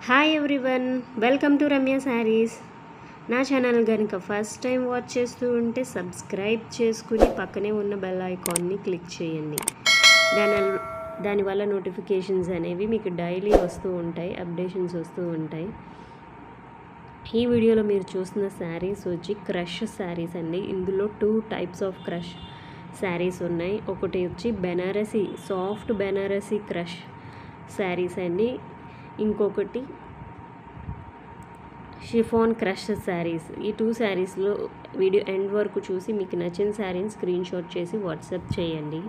Hi everyone, welcome to Ramya saris. నా channel కనుక first time watch చేస్తూ ఉంటే సబ్స్క్రైబ్ చేసుకుని పక్కనే ఉన్న బెల్ ఐకాన్ని క్లిక్ చేయండి. దానివల్ల నోటిఫికేషన్స్ అనేవి మీకు డైలీ వస్తూ ఉంటాయి, అప్డేషన్స్ వస్తూ ఉంటాయి. ఈ వీడియోలో మీరు చూస్తున్న శారీస్ వచ్చి క్రష్ శారీస్ అండి. ఇందులో 2 టైప్స్ ఆఫ్ క్రష్ శారీస్ ఉన్నాయి. ఒకటి వచ్చి బెనారసీ, సాఫ్ట్ బెనారసీ క్రష్ శారీస్ అండి. ఇంకొకటి షిఫాన్ క్రష్ శారీస్. ఈ 2 శారీస్లో వీడియో ఎండ్ వరకు చూసి మీకు నచ్చిన శారీని స్క్రీన్ షాట్ చేసి వాట్సాప్ చేయండి.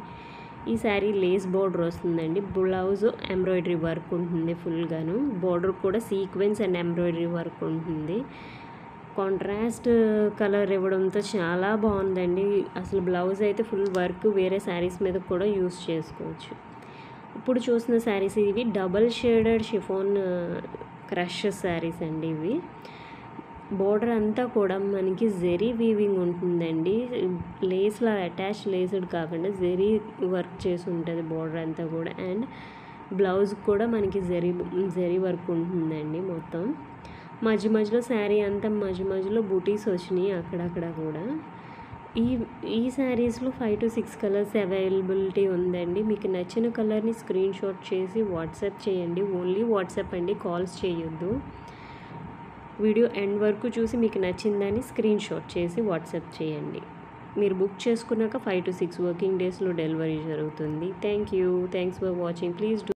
ఈ శారీ లేస్ బార్డర్ వస్తుందండి. బ్లౌజ్ ఎంబ్రాయిడరీ వర్క్ ఉంటుంది ఫుల్గాను. బార్డర్ కూడా సీక్వెన్స్ అండ్ ఎంబ్రాయిడరీ వర్క్ ఉంటుంది. కాంట్రాస్ట్ కలర్ ఇవ్వడంతో చాలా బాగుందండి. అసలు బ్లౌజ్ అయితే ఫుల్ వర్క్ వేరే శారీస్ మీద కూడా యూస్ చేసుకోవచ్చు. ఇప్పుడు చూసిన శారీస్ ఇవి double shaded chiffon crush saris అండి. ఇవి బోర్డర్ అంతా కూడా మనకి జెరీ వీవింగ్ ఉంటుందండి. లేస్లా అటాచ్ లేస్డ్ కాకుండా జెరీ వర్క్ చేసి ఉంటుంది బోర్డర్ అంతా కూడా. అండ్ బ్లౌజ్ కూడా మనకి జెరీ వర్క్ ఉంటుందండి. మొత్తం మధ్యలో శారీ అంతా మధ్యలో బూటీస్ వచ్చినాయి అక్కడక్కడ కూడా. ఈ శారీస్లో 5 to 6 కలర్స్ అవైలబిలిటీ ఉందండి. మీకు నచ్చిన కలర్ని స్క్రీన్ షాట్ చేసి వాట్సాప్ చేయండి. ఓన్లీ వాట్సాప్ అండి, కాల్స్ చేయొద్దు. వీడియో ఎండ్ వరకు చూసి మీకు నచ్చిందని స్క్రీన్ షాట్ చేసి వాట్సాప్ చేయండి. మీరు బుక్ చేసుకున్నాక 5 to 6 వర్కింగ్ డేస్లో డెలివరీ జరుగుతుంది. Thanks for watching. ప్లీజ్